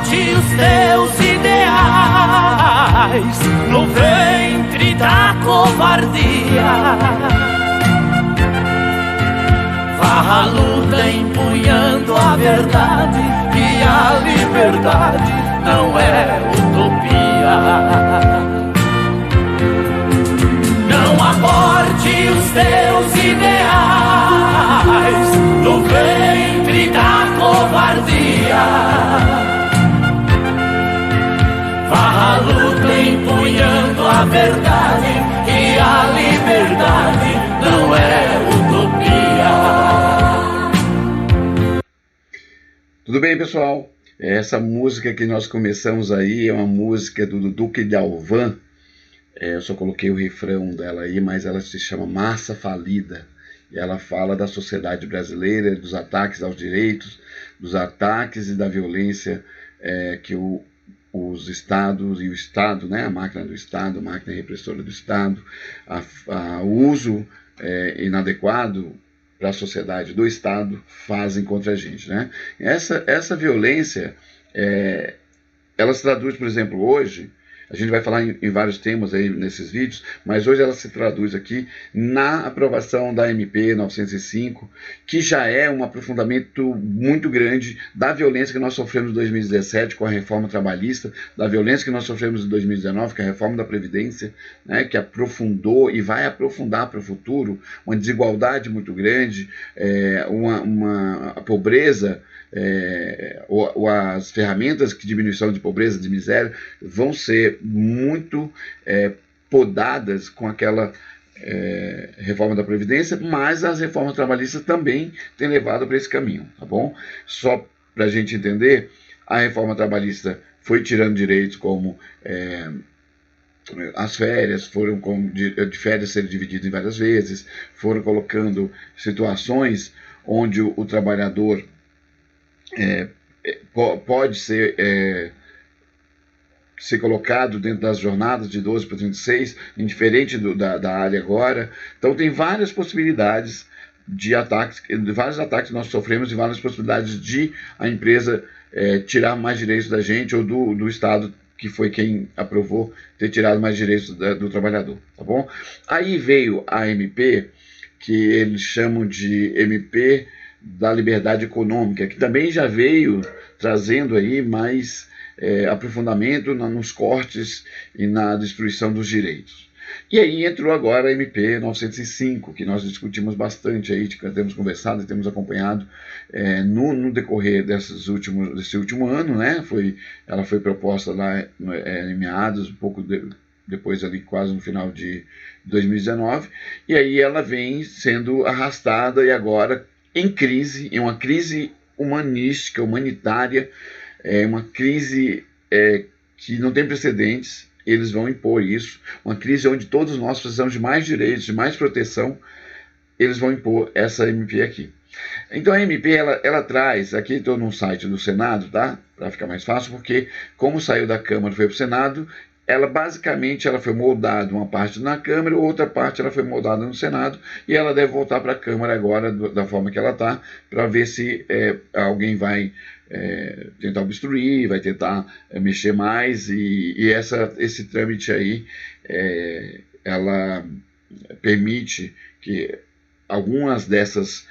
morte os teus ideais no ventre da covardia. Vá à luta empunhando a verdade, que a liberdade não é utopia. Não aborte os teus ideais no ventre da covardia. Vá à luta empunhando a verdade, que a liberdade não é utopia. Tudo bem, pessoal? Essa música que nós começamos aí é uma música do Duque de Alvan. Eu só coloquei o refrão dela aí, mas ela se chama Massa Falida. E ela fala da sociedade brasileira, dos ataques aos direitos, dos ataques e da violência que os estados e o Estado, né, a máquina do Estado, a máquina repressora do Estado, o uso inadequado para a sociedade do Estado fazem contra a gente, né? Essa violência, ela se traduz, por exemplo, hoje. A gente vai falar em vários temas aí nesses vídeos, mas hoje ela se traduz aqui na aprovação da MP 905, que já é um aprofundamento muito grande da violência que nós sofremos em 2017 com a reforma trabalhista, da violência que nós sofremos em 2019 com a reforma da Previdência, né, que aprofundou e vai aprofundar para o futuro uma desigualdade muito grande, a pobreza. As ferramentas de diminuição de pobreza, de miséria, vão ser muito podadas com aquela reforma da Previdência, mas as reformas trabalhistas também têm levado para esse caminho, tá bom? Só para a gente entender, a reforma trabalhista foi tirando direitos como as férias, foram de férias serem divididas em várias vezes, foram colocando situações onde o trabalhador pode ser colocado dentro das jornadas de 12 para 36, indiferente da área agora. Então tem várias possibilidades de ataques, vários ataques que nós sofremos e várias possibilidades de a empresa tirar mais direitos da gente ou do Estado, que foi quem aprovou, ter tirado mais direitos do trabalhador, tá bom? Aí veio a MP, que eles chamam de MP da liberdade econômica, que também já veio trazendo aí mais aprofundamento nos cortes e na destruição dos direitos. E aí entrou agora a MP 905, que nós discutimos bastante aí, que temos conversado e temos acompanhado no decorrer desse último ano, né? Ela foi proposta lá em meados, um pouco depois ali quase no final de 2019, e aí ela vem sendo arrastada e agora em uma crise humanística, humanitária, uma crise que não tem precedentes. Eles vão impor isso, uma crise onde todos nós precisamos de mais direitos, de mais proteção. Eles vão impor essa MP aqui. Então a MP, ela traz, aqui estou no site do Senado, tá? Para ficar mais fácil, porque como saiu da Câmara e foi para o Senado, ela basicamente foi moldada, uma parte na Câmara, outra parte ela foi moldada no Senado, e ela deve voltar para a Câmara agora, da forma que ela está, para ver se alguém vai tentar obstruir, vai tentar mexer mais, e esse trâmite aí, ela permite que algumas dessas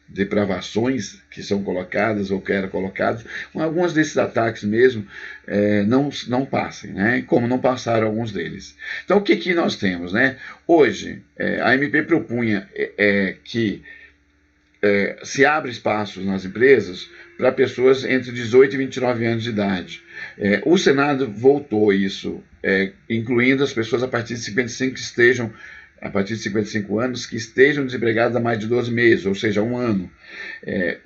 depravações que são colocadas ou que eram colocadas, alguns desses ataques mesmo não passem, né? Como não passaram alguns deles. Então o que nós temos, né? Hoje a MP propunha que se abre espaços nas empresas para pessoas entre 18 e 29 anos de idade. O Senado voltou isso, incluindo as pessoas a partir de 55 anos que estejam desempregadas há mais de 12 meses, ou seja, um ano.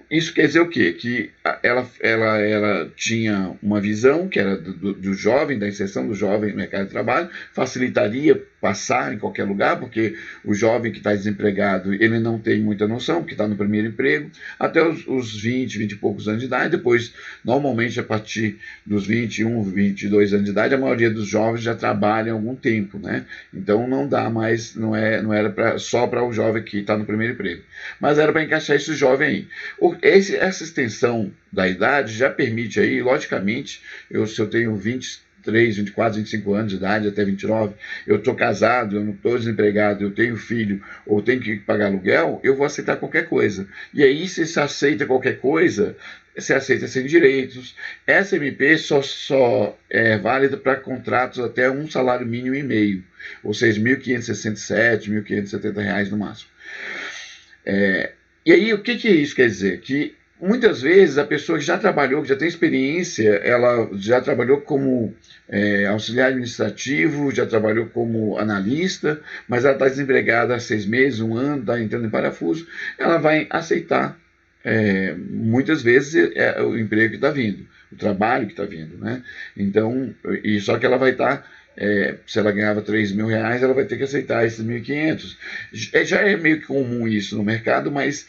Isso quer dizer o quê? Que ela tinha uma visão que era do jovem, da inserção do jovem no mercado de trabalho, facilitaria passar em qualquer lugar, porque o jovem que está desempregado, ele não tem muita noção, porque está no primeiro emprego, até os 20 e poucos anos de idade. Depois, normalmente, a partir dos 21, 22 anos de idade, a maioria dos jovens já trabalha há algum tempo, né? Então, não dá mais, não era só para o jovem que está no primeiro emprego, mas era para encaixar esse jovem aí. jovem. Essa extensão da idade já permite aí, logicamente, se eu tenho 23, 24, 25 anos de idade, até 29, eu estou casado, eu não estou desempregado, eu tenho filho, ou tenho que pagar aluguel, eu vou aceitar qualquer coisa. E aí, se você aceita qualquer coisa, você aceita sem direitos. Essa MP só é válida para contratos até um salário mínimo e meio, ou seja, R$ 1.567, R$ 1.570 no máximo. E aí, o que isso quer dizer? Que muitas vezes a pessoa que já trabalhou, que já tem experiência, ela já trabalhou como auxiliar administrativo, já trabalhou como analista, mas ela está desempregada há 6 meses, 1 ano, está entrando em parafuso, ela vai aceitar muitas vezes o emprego que está vindo, o trabalho que está vindo, né? Então, só que ela vai estar, se ela ganhava R$3.000, ela vai ter que aceitar esses 1.500. Já é meio que comum isso no mercado, mas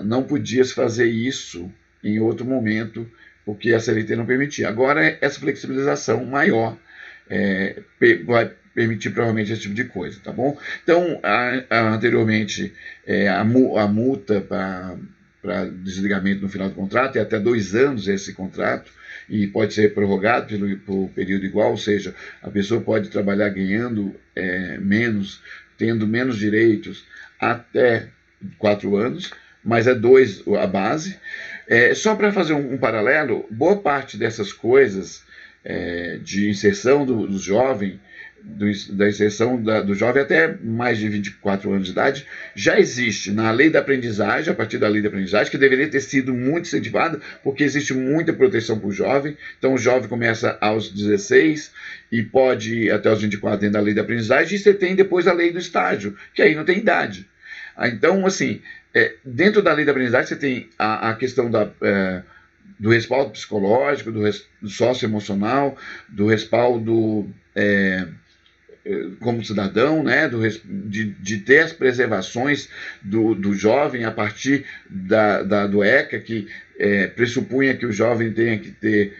não podia se fazer isso em outro momento, porque a CLT não permitia. Agora, essa flexibilização maior vai permitir provavelmente esse tipo de coisa, tá bom? Então, anteriormente, a multa para desligamento no final do contrato é até 2 anos esse contrato, e pode ser prorrogado por período igual, ou seja, a pessoa pode trabalhar ganhando menos, tendo menos direitos até 4 anos, mas é 2 a base. Só para fazer um paralelo, boa parte dessas coisas de inserção do jovem, da inserção do jovem até mais de 24 anos de idade, já existe na lei da aprendizagem, a partir da lei da aprendizagem, que deveria ter sido muito incentivada, porque existe muita proteção para o jovem. Então o jovem começa aos 16 e pode ir até os 24 dentro da lei da aprendizagem, e você tem depois a lei do estágio, que aí não tem idade. Então, assim, dentro da lei da aprendizagem você tem a questão do respaldo psicológico, do socioemocional, do respaldo como cidadão, né, de ter as preservações do jovem a partir do ECA, que pressupunha que o jovem tenha que ter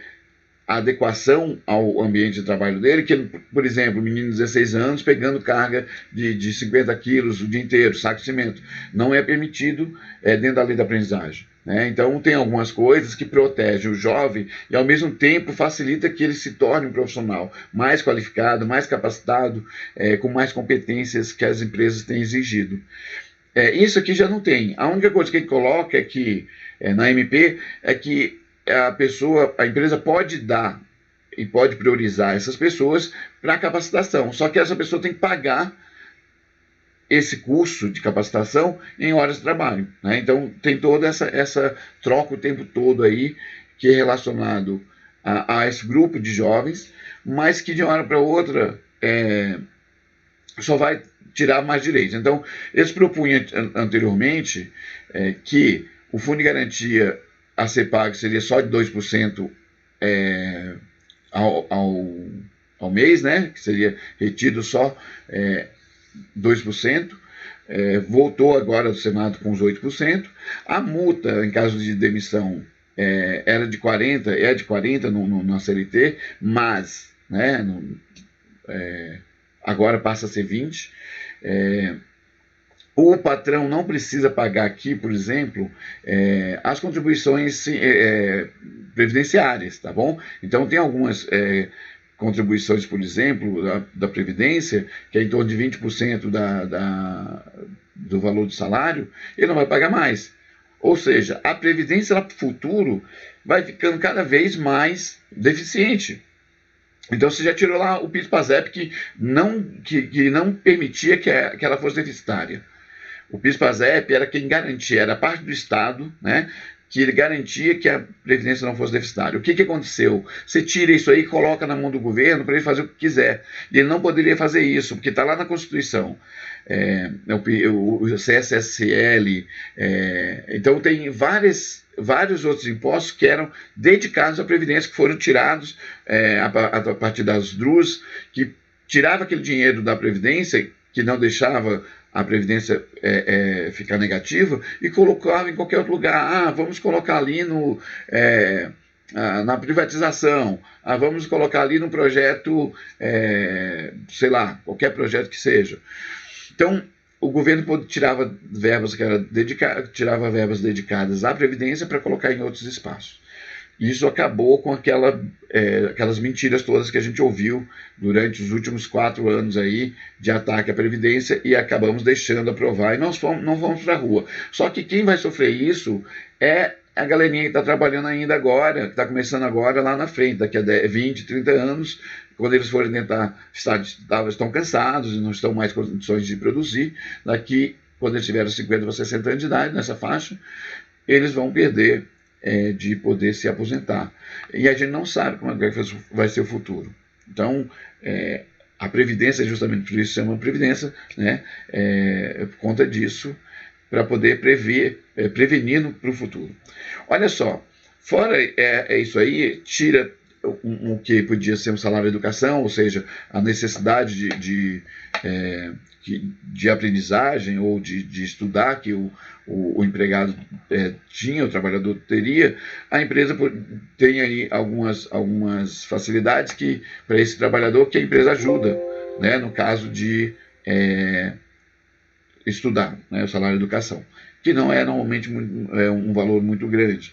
adequação ao ambiente de trabalho dele, que, por exemplo, um menino de 16 anos pegando carga de 50 quilos o dia inteiro, saco de cimento, não é permitido dentro da lei da aprendizagem. Então, tem algumas coisas que protegem o jovem e, ao mesmo tempo, facilita que ele se torne um profissional mais qualificado, mais capacitado, com mais competências que as empresas têm exigido. Isso aqui já não tem. A única coisa que ele coloca é que, na MP, é que a empresa pode dar e pode priorizar essas pessoas para capacitação, só que essa pessoa tem que pagar esse curso de capacitação em horas de trabalho, né? Então tem toda essa troca o tempo todo aí, que é relacionado a esse grupo de jovens, mas que de uma hora para outra só vai tirar mais direitos. Então eles propunham anteriormente que o fundo de garantia a ser pago seria só de 2% ao mês, né? Que seria retido só 2%, voltou agora do Senado com os 8%. A multa, em caso de demissão, era de 40%, na CLT, mas, né, agora passa a ser 20%. O patrão não precisa pagar aqui, por exemplo, as contribuições previdenciárias, tá bom? Então tem algumas contribuições, por exemplo, da Previdência, que é em torno de 20% do valor do salário, ele não vai pagar mais. Ou seja, a Previdência lá para o futuro vai ficando cada vez mais deficiente. Então você já tirou lá o PIS/PASEP, que não permitia que ela fosse deficitária. O PIS/PASEP era quem garantia, era parte do Estado, né, que ele garantia que a Previdência não fosse deficitária. O que aconteceu? Você tira isso aí e coloca na mão do governo para ele fazer o que quiser. E ele não poderia fazer isso, porque está lá na Constituição. O CSSL, então tem vários outros impostos que eram dedicados à Previdência, que foram tirados a partir das DRUs, que tirava aquele dinheiro da Previdência, que não deixava a Previdência ficar negativa, e colocava em qualquer outro lugar. Vamos colocar ali na privatização, vamos colocar ali no projeto, sei lá, qualquer projeto que seja. Então, o governo tirava verbas dedicadas à Previdência para colocar em outros espaços. Isso acabou com aquelas mentiras todas que a gente ouviu durante os últimos 4 anos aí de ataque à Previdência, e acabamos deixando aprovar e não vamos para a rua. Só que quem vai sofrer isso é a galerinha que está trabalhando ainda agora, que está começando agora lá na frente, daqui a 20, 30 anos, quando eles forem tentar, estão cansados e não estão mais em condições de produzir. Daqui, quando eles tiverem 50 para 60 anos de idade, nessa faixa, eles vão perder de poder se aposentar. E a gente não sabe como vai ser o futuro. Então, a Previdência, justamente por isso chama Previdência, né? Por conta disso, para poder prevenir para o futuro. Olha só, fora isso aí, tira o que podia ser um salário de educação, ou seja, a necessidade de aprendizagem ou de estudar que o empregado tinha, o trabalhador teria. A empresa tem aí algumas facilidades para esse trabalhador, que a empresa ajuda, né, no caso de estudar, né, o salário de educação, que não é normalmente um valor muito grande.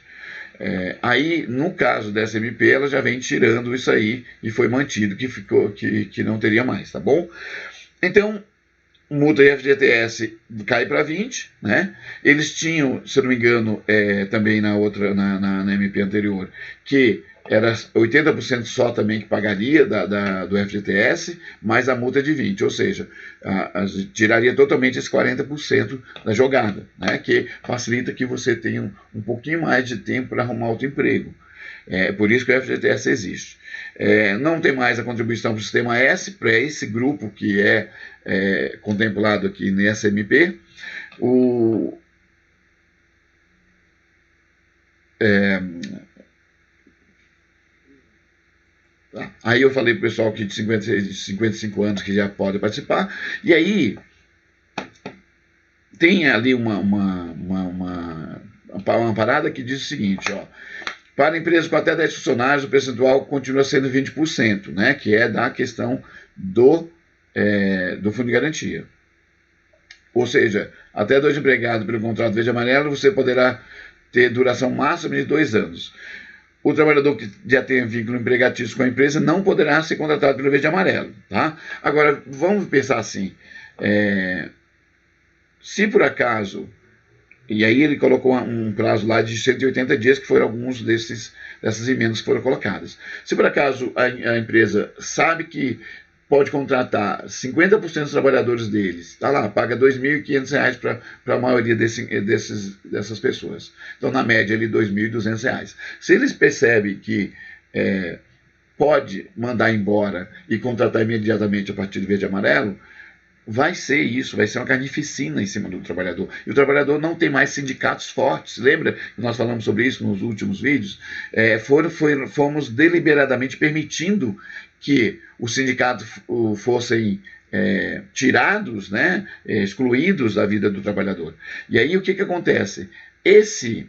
Aí, no caso dessa MP, ela já vem tirando isso aí e foi mantido que não teria mais, tá bom? Então, multa e FGTS cai para 20, né? Eles tinham, se eu não me engano, também na MP anterior, que era 80% só também que pagaria do FGTS, mais a multa de 20%, ou seja, tiraria totalmente esse 40% da jogada, né? Que facilita que você tenha um pouquinho mais de tempo para arrumar outro emprego. Por isso que o FGTS existe. Não tem mais a contribuição para o Sistema S, para esse grupo que é contemplado aqui nessa MP. Aí eu falei para o pessoal que de 55 anos que já pode participar. E aí tem ali uma parada que diz o seguinte, ó: para empresas com até 10 funcionários, o percentual continua sendo 20%, né, que é da questão do Fundo de Garantia. Ou seja, até 2 empregados pelo contrato verde e amarelo, você poderá ter duração máxima de 2 anos. O trabalhador que já tenha vínculo empregatício com a empresa não poderá ser contratado pelo verde e amarelo. Tá? Agora, vamos pensar assim, se por acaso, e aí ele colocou um prazo lá de 180 dias, que foram alguns dessas emendas que foram colocadas. Se por acaso a empresa sabe que pode contratar 50% dos trabalhadores deles, tá lá, paga R$ 2.500 para a maioria dessas pessoas. Então, na média, ali, R$ 2.200. Se eles percebem que pode mandar embora e contratar imediatamente a partir do verde e amarelo, vai ser uma carnificina em cima do trabalhador. E o trabalhador não tem mais sindicatos fortes. Lembra que nós falamos sobre isso nos últimos vídeos? Fomos deliberadamente permitindo que os sindicatos fossem tirados, né, excluídos da vida do trabalhador. E aí o que acontece? Esse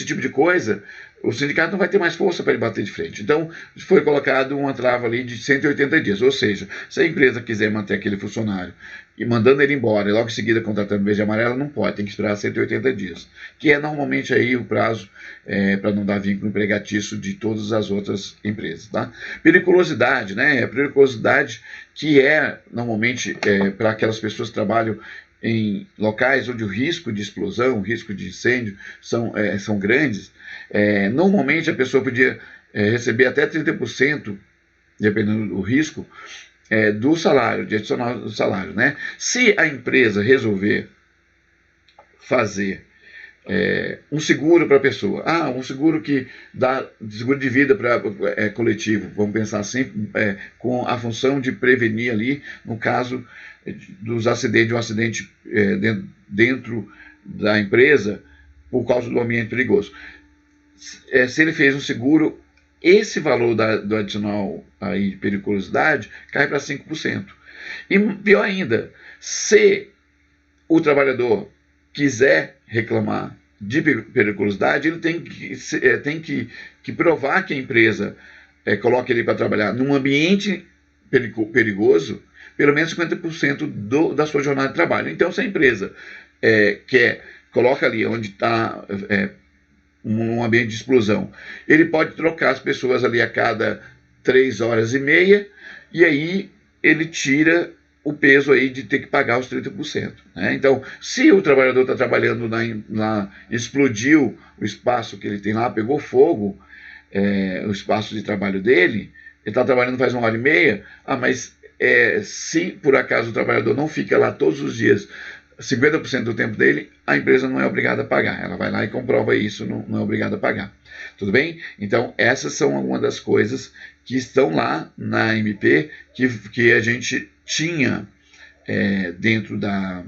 tipo de coisa, o sindicato não vai ter mais força para ele bater de frente. Então, foi colocado uma trava ali de 180 dias. Ou seja, se a empresa quiser manter aquele funcionário e mandando ele embora e logo em seguida contratando verde e amarelo, não pode, tem que esperar 180 dias. Que é normalmente aí o prazo para não dar vínculo empregatício de todas as outras empresas. Tá? Periculosidade, né? A periculosidade que normalmente para aquelas pessoas que trabalham em locais onde o risco de explosão, o risco de incêndio são grandes. Normalmente a pessoa podia receber até 30%, dependendo do risco, do salário, de adicional do salário, né? Se a empresa resolver fazer um seguro para a pessoa, um seguro que dá seguro de vida para coletivo, vamos pensar assim, com a função de prevenir ali, no caso dos acidentes, de um acidente dentro da empresa por causa do ambiente perigoso. Se ele fez um seguro, esse valor do adicional aí de periculosidade cai para 5%. E pior ainda, se o trabalhador quiser reclamar de periculosidade, ele tem que provar que a empresa coloca ele para trabalhar num ambiente perigoso, pelo menos 50% da sua jornada de trabalho. Então, se a empresa coloca ali onde está um ambiente de explosão, ele pode trocar as pessoas ali a cada 3 horas e meia, e aí ele tira o peso aí de ter que pagar os 30%. Né? Então, se o trabalhador está trabalhando explodiu o espaço que ele tem lá, pegou fogo, o espaço de trabalho dele, ele está trabalhando faz 1 hora e meia, mas se por acaso o trabalhador não fica lá todos os dias 50% do tempo dele, a empresa não é obrigada a pagar. Ela vai lá e comprova isso, não é obrigada a pagar. Tudo bem? Então, essas são algumas das coisas que estão lá na MP, que a gente tinha dentro da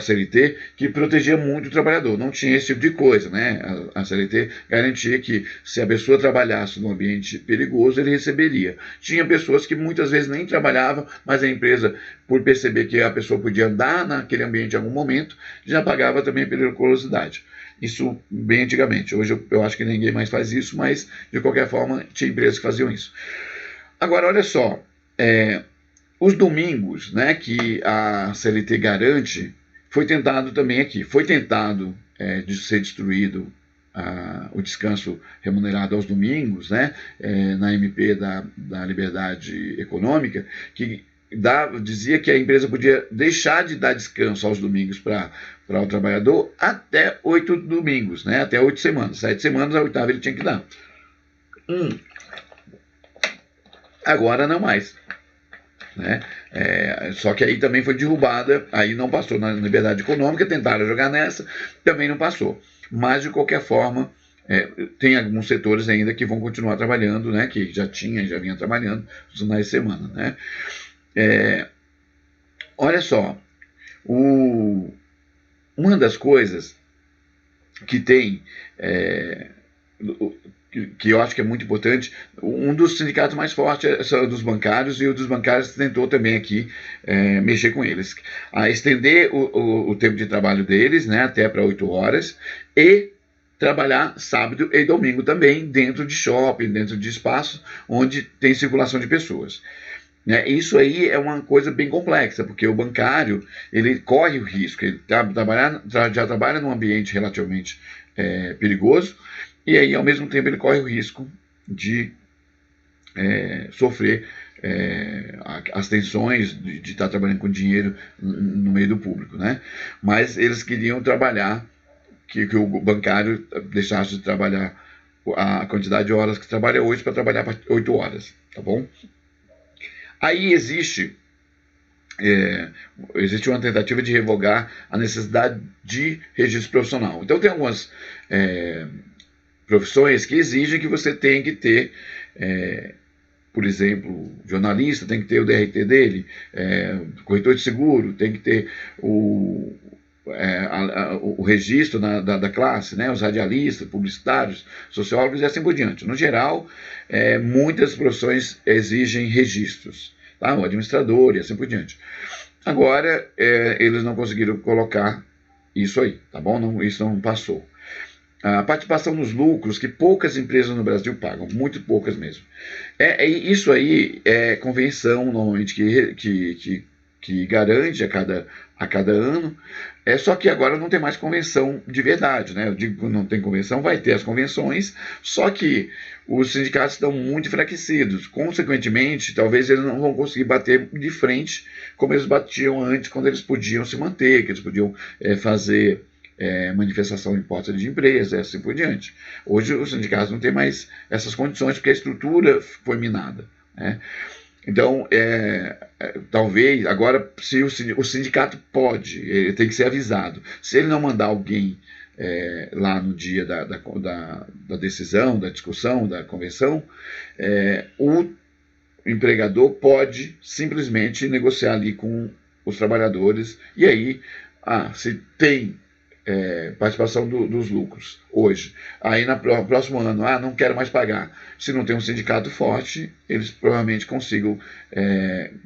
CLT, que protegia muito o trabalhador. Não tinha esse tipo de coisa, né? A CLT garantia que se a pessoa trabalhasse num ambiente perigoso, ele receberia. Tinha pessoas que muitas vezes nem trabalhavam, mas a empresa, por perceber que a pessoa podia andar naquele ambiente em algum momento, já pagava também pela periculosidade. Isso bem antigamente. Hoje eu acho que ninguém mais faz isso, mas de qualquer forma tinha empresas que faziam isso. Agora, olha só, os domingos, né, que a CLT garante, foi tentado também aqui. Foi tentado de ser destruído o descanso remunerado aos domingos, né, na MP da Liberdade Econômica, que dizia que a empresa podia deixar de dar descanso aos domingos para o trabalhador até 8 domingos, né, até 8 semanas. 7 semanas, a 8ª ele tinha que dar. Agora não mais. Né? Só que aí também foi derrubada, aí não passou na Liberdade Econômica, tentaram jogar nessa, também não passou. Mas, de qualquer forma, tem alguns setores ainda que vão continuar trabalhando, né? Que já vinha trabalhando os finais de semana. Né? Olha só, uma das coisas que tem, que eu acho que é muito importante, um dos sindicatos mais fortes é o dos bancários, e o dos bancários tentou também aqui mexer com eles, a estender o tempo de trabalho deles, né, até para 8 horas, e trabalhar sábado e domingo também, dentro de shopping, dentro de espaços onde tem circulação de pessoas. Isso aí é uma coisa bem complexa, porque o bancário, ele corre o risco, ele já trabalha num ambiente relativamente perigoso, e aí, ao mesmo tempo, ele corre o risco de sofrer as tensões de estar trabalhando com dinheiro no meio do público. Né? Mas eles queriam trabalhar, que o bancário deixasse de trabalhar a quantidade de horas que trabalha hoje para trabalhar para 8 horas. Tá bom? Aí existe uma tentativa de revogar a necessidade de registro profissional. Então, tem algumas profissões que exigem que você tenha que ter, por exemplo, jornalista tem que ter o DRT dele, corretor de seguro tem que ter o registro da classe, né, os radialistas, publicitários, sociólogos e assim por diante. No geral, muitas profissões exigem registros, tá? O administrador e assim por diante. Agora, eles não conseguiram colocar isso aí, tá bom? Isso não passou. A participação nos lucros, que poucas empresas no Brasil pagam, muito poucas mesmo. Isso aí é convenção, normalmente, que garante a cada ano, só que agora não tem mais convenção de verdade. Né? Eu digo que não tem convenção, vai ter as convenções, só que os sindicatos estão muito enfraquecidos. Consequentemente, talvez eles não vão conseguir bater de frente como eles batiam antes, quando eles podiam se manter, que eles podiam fazer manifestação em porta de empresa, assim por diante. Hoje os sindicatos não têm mais essas condições, porque a estrutura foi minada. Né? Então, talvez, agora, se o sindicato pode, ele tem que ser avisado. Se ele não mandar alguém lá no dia da decisão, da discussão, da convenção, o empregador pode simplesmente negociar ali com os trabalhadores, e aí, se tem participação dos lucros hoje, aí no próximo ano, não quero mais pagar. Se não tem um sindicato forte, eles provavelmente consigam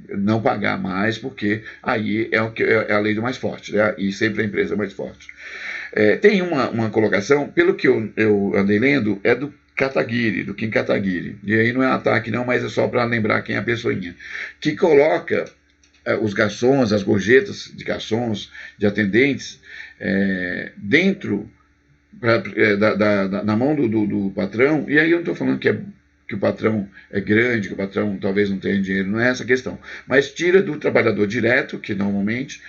não pagar mais, porque aí é a lei do mais forte, né? E sempre a empresa é mais forte. Tem uma colocação, pelo que eu andei lendo, é do Kataguiri, do Kim Kataguiri. E aí não é ataque não, mas é só para lembrar quem é a pessoainha. Que coloca os garçons, as gorjetas de garçons, de atendentes, dentro, na mão do patrão. E aí eu não estou falando que o patrão é grande, que o patrão talvez não tenha dinheiro, não é essa a questão. Mas tira do trabalhador direto, que normalmente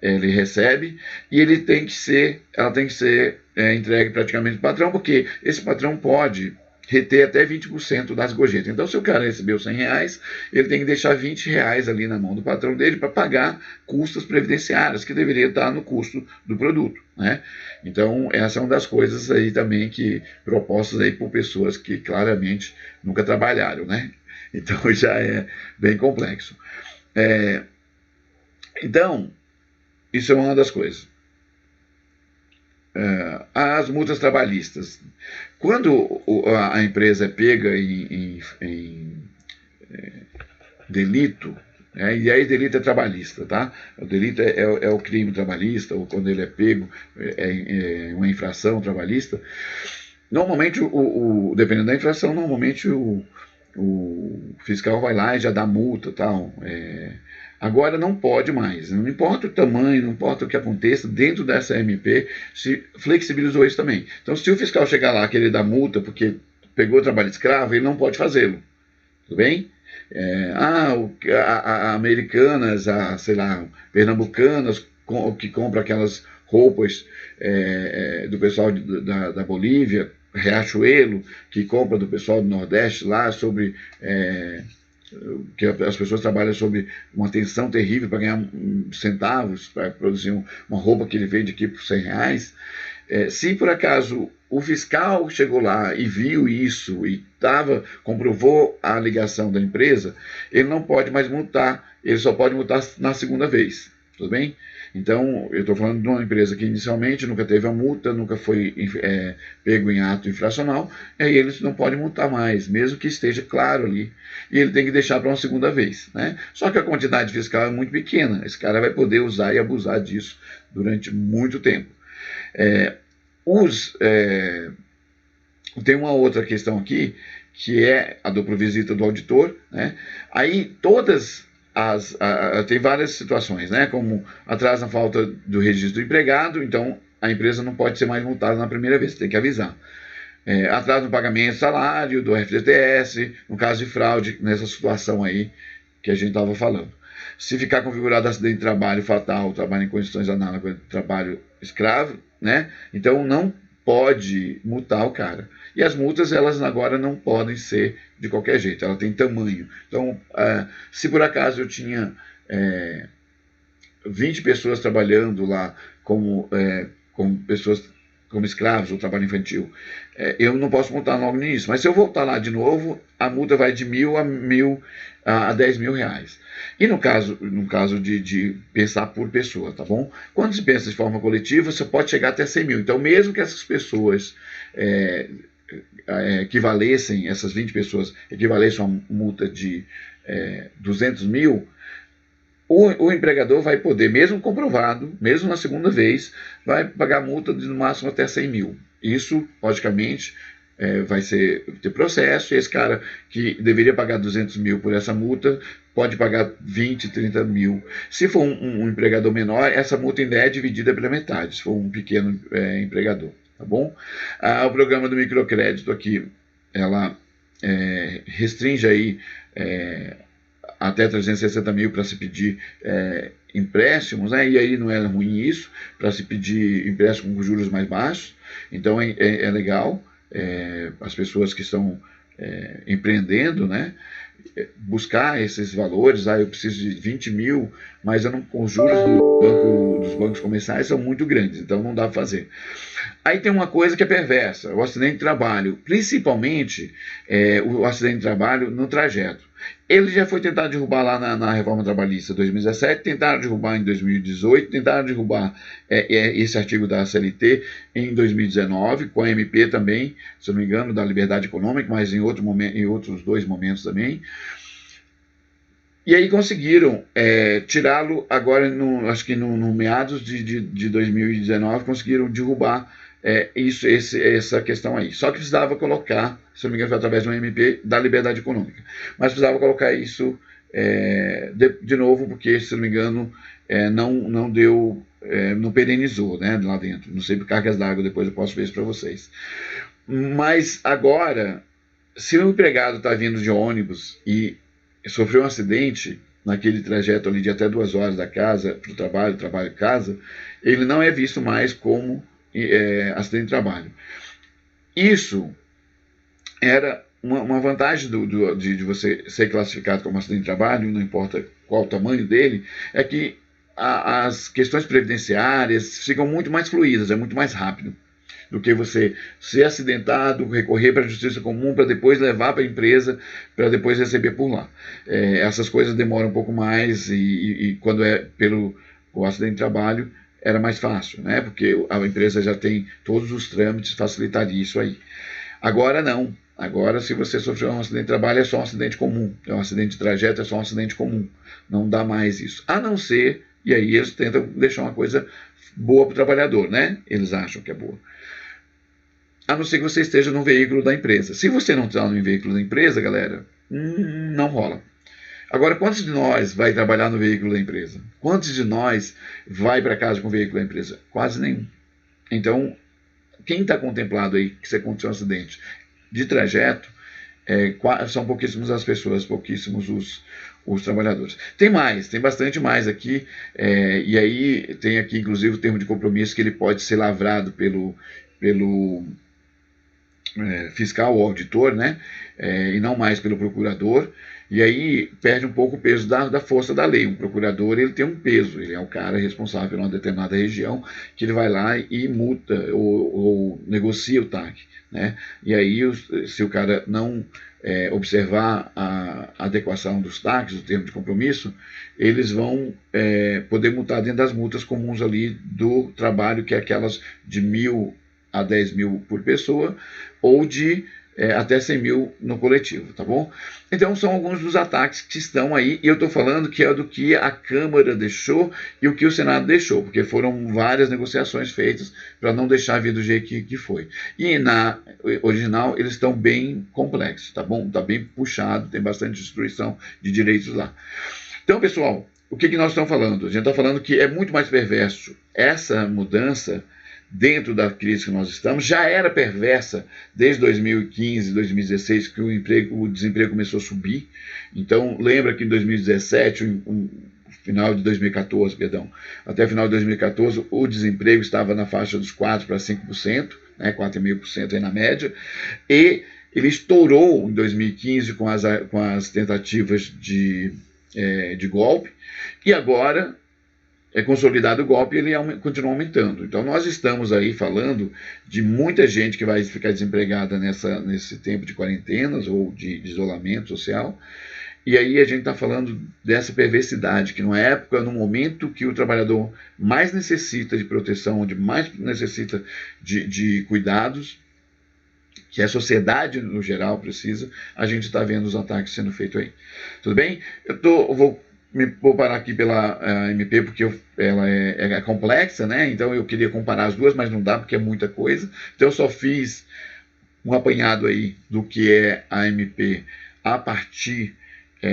ele recebe, e ela tem que ser entregue praticamente para o patrão, porque esse patrão pode reter até 20% das gorjetas. Então, se o cara recebeu R$100, ele tem que deixar R$20 ali na mão do patrão dele para pagar custas previdenciárias, que deveria estar no custo do produto, né? Então, essa é uma das coisas aí também propostas aí por pessoas que claramente nunca trabalharam, né? Então, já é bem complexo. Então, isso é uma das coisas. As multas trabalhistas. Quando a empresa é pega em delito, e aí delito é trabalhista, tá? O delito é o crime trabalhista, ou quando ele é pego, é uma infração trabalhista. Normalmente, dependendo da infração, normalmente o fiscal vai lá e já dá multa, tal. Agora não pode mais, não importa o tamanho, não importa o que aconteça, dentro dessa MP se flexibilizou isso também. Então, se o fiscal chegar lá querer dar multa porque pegou trabalho escravo, ele não pode fazê-lo, tudo bem? Americanas, sei lá, pernambucanas, que compram aquelas roupas do pessoal da Bolívia, Riachuelo, que compra do pessoal do Nordeste lá sobre... que as pessoas trabalham sob uma tensão terrível para ganhar centavos, para produzir uma roupa que ele vende aqui por R$100. Se por acaso o fiscal chegou lá e viu isso e comprovou a ligação da empresa, ele não pode mais multar, ele só pode multar na segunda vez, tudo bem? Então, eu estou falando de uma empresa que inicialmente nunca teve a multa, nunca foi pego em ato infracional, e aí eles não podem multar mais, mesmo que esteja claro ali, e ele tem que deixar para uma segunda vez, né? Só que a quantidade fiscal é muito pequena, esse cara vai poder usar e abusar disso durante muito tempo. Tem uma outra questão aqui, que é a dupla visita do auditor, né? Aí tem várias situações, né? Como atraso na falta do registro do empregado, então a empresa não pode ser mais multada na primeira vez, tem que avisar. Atraso no pagamento do salário, do FGTS, no caso de fraude, nessa situação aí que a gente estava falando. Se ficar configurado acidente de trabalho fatal, trabalho em condições análogas de trabalho escravo, né? Então não pode multar o cara. E as multas, elas agora não podem ser de qualquer jeito, ela tem tamanho. Então, se por acaso eu tinha 20 pessoas trabalhando lá como pessoas como escravos ou trabalho infantil, eu não posso multar logo no início. Mas se eu voltar lá de novo, a multa vai de R$1.000 a R$10.000. E no caso de pensar por pessoa, tá bom? Quando se pensa de forma coletiva, você pode chegar até 100 mil. Então, mesmo que essas pessoas essas 20 pessoas equivalessem a uma multa de 200 mil, o empregador vai poder, mesmo comprovado, mesmo na segunda vez, vai pagar multa de no máximo até 100 mil. Isso, logicamente, vai ter processo, e esse cara que deveria pagar 200 mil por essa multa pode pagar 20, 30 mil. Se for um empregador menor, essa multa ainda é dividida pela metade, se for um pequeno empregador, tá bom? O programa do microcrédito aqui, ela restringe aí até 360 mil para se pedir empréstimos, né? E aí não é ruim isso, para se pedir empréstimo com juros mais baixos. Então é legal, as pessoas que estão empreendendo, né? Buscar esses valores. Eu preciso de 20 mil, mas os juros dos bancos comerciais são muito grandes, então não dá para fazer. Aí tem uma coisa que é perversa, o acidente de trabalho, principalmente o acidente de trabalho no trajeto. Ele já foi tentado derrubar lá na reforma trabalhista de 2017, tentaram derrubar em 2018, tentaram derrubar esse artigo da CLT em 2019, com a MP também, se eu não me engano, da liberdade econômica, mas em outros 2 momentos também. E aí conseguiram tirá-lo agora, acho que no meados de 2019, conseguiram derrubar essa questão aí. Só que precisava colocar, se não me engano, foi através de um MP da liberdade econômica, mas precisava colocar isso de novo, porque, se não me engano, não deu, não perenizou, né, lá dentro. Não sei por cargas d'água, depois eu posso ver isso para vocês. Mas agora, se o empregado está vindo de ônibus e sofreu um acidente naquele trajeto ali de até 2 horas da casa para o trabalho, trabalho casa, ele não é visto mais como acidente de trabalho. Isso era uma vantagem de você ser classificado como acidente de trabalho, não importa qual o tamanho dele, é que as questões previdenciárias ficam muito mais fluídas, é muito mais rápido do que você ser acidentado, recorrer para a justiça comum para depois levar para a empresa, para depois receber por lá. Essas coisas demoram um pouco mais e quando é pelo o acidente de trabalho era mais fácil, né? Porque a empresa já tem todos os trâmites, facilitaria isso aí. Agora não. Agora, se você sofreu um acidente de trabalho, é só um acidente comum. É um acidente de trajeto, é só um acidente comum. Não dá mais isso. A não ser, e aí eles tentam deixar uma coisa boa para o trabalhador, né? Eles acham que é boa. A não ser que você esteja no veículo da empresa. Se você não está no veículo da empresa, galera, não rola. Agora, quantos de nós vai trabalhar no veículo da empresa? Quantos de nós vai para casa com o veículo da empresa? Quase nenhum. Então, quem está contemplado aí que você aconteceu um acidente de trajeto, são pouquíssimas as pessoas, pouquíssimos os trabalhadores. Tem bastante mais aqui, e aí tem aqui inclusive o termo de compromisso que ele pode ser lavrado pelo fiscal ou auditor, né? E não mais pelo procurador, e aí perde um pouco o peso da força da lei. Um procurador, ele tem um peso, ele é o cara responsável por uma determinada região, que ele vai lá e multa ou negocia o TAC, né? E aí, se o cara não observar a adequação dos TACs, o termo de compromisso, eles vão poder multar dentro das multas comuns ali do trabalho, que é aquelas de 1.000 a 10 mil por pessoa, ou de até 100 mil no coletivo, tá bom? Então são alguns dos ataques que estão aí, e eu estou falando que é do que a Câmara deixou e o que o Senado deixou, porque foram várias negociações feitas para não deixar vir do jeito que foi. E na original eles estão bem complexos, tá bom? Está bem puxado, tem bastante destruição de direitos lá. Então, pessoal, o que nós estamos falando? A gente está falando que é muito mais perverso essa mudança dentro da crise que nós estamos. Já era perversa desde 2015, 2016, que o desemprego começou a subir. Então, lembra que em 2017, final de 2014, perdão, até o final de 2014, o desemprego estava na faixa dos 4% para 5%, né, 4,5% aí na média, e ele estourou em 2015 com as tentativas de golpe, e agora consolidado o golpe, ele continua aumentando. Então nós estamos aí falando de muita gente que vai ficar desempregada nesse tempo de quarentenas ou de isolamento social, e aí a gente está falando dessa perversidade, que numa época, no momento que o trabalhador mais necessita de proteção, onde mais necessita de cuidados, que a sociedade no geral precisa, a gente está vendo os ataques sendo feitos aí. Tudo bem? Vou parar aqui pela MP, porque ela é complexa, né? Então eu queria comparar as duas, mas não dá porque é muita coisa. Então eu só fiz um apanhado aí do que é a MP a partir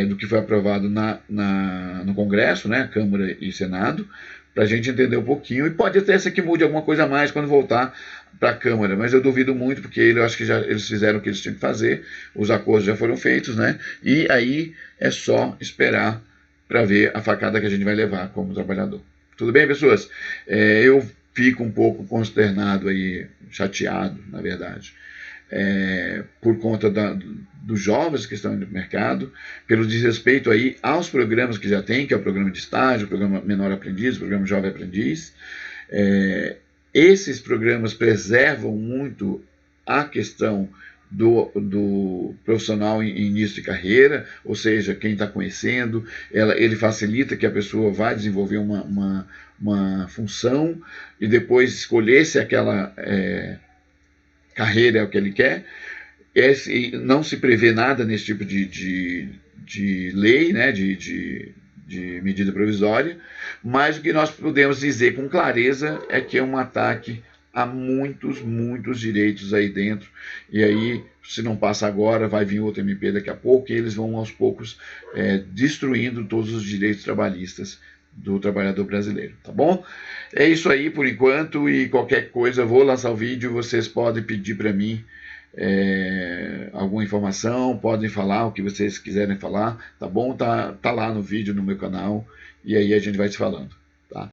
do que foi aprovado no Congresso, né? Câmara e Senado, para a gente entender um pouquinho. E pode até ser que mude alguma coisa a mais quando voltar para a Câmara, mas eu duvido muito, porque eu acho que eles fizeram o que eles tinham que fazer, os acordos já foram feitos, né? E aí é só esperar para ver a facada que a gente vai levar como trabalhador. Tudo bem, pessoas? Eu fico um pouco consternado aí, chateado, na verdade, por conta dos jovens que estão no mercado, pelo desrespeito aí aos programas que já tem, que é o programa de estágio, o programa Menor Aprendiz, o programa Jovem Aprendiz. Esses programas preservam muito a questão do profissional em início de carreira, ou seja, quem está conhecendo, ele facilita que a pessoa vá desenvolver uma função e depois escolher se aquela carreira é o que ele quer. não se prevê nada nesse tipo de lei, né, de medida provisória, mas o que nós podemos dizer com clareza é que é um ataque a muitos direitos aí dentro, e aí, se não passa agora, vai vir outro MP daqui a pouco, e eles vão aos poucos destruindo todos os direitos trabalhistas do trabalhador brasileiro, tá bom? É isso aí por enquanto, e qualquer coisa eu vou lançar o vídeo, vocês podem pedir para mim alguma informação, podem falar o que vocês quiserem falar, tá bom? Tá lá no vídeo no meu canal, e aí a gente vai se falando, tá?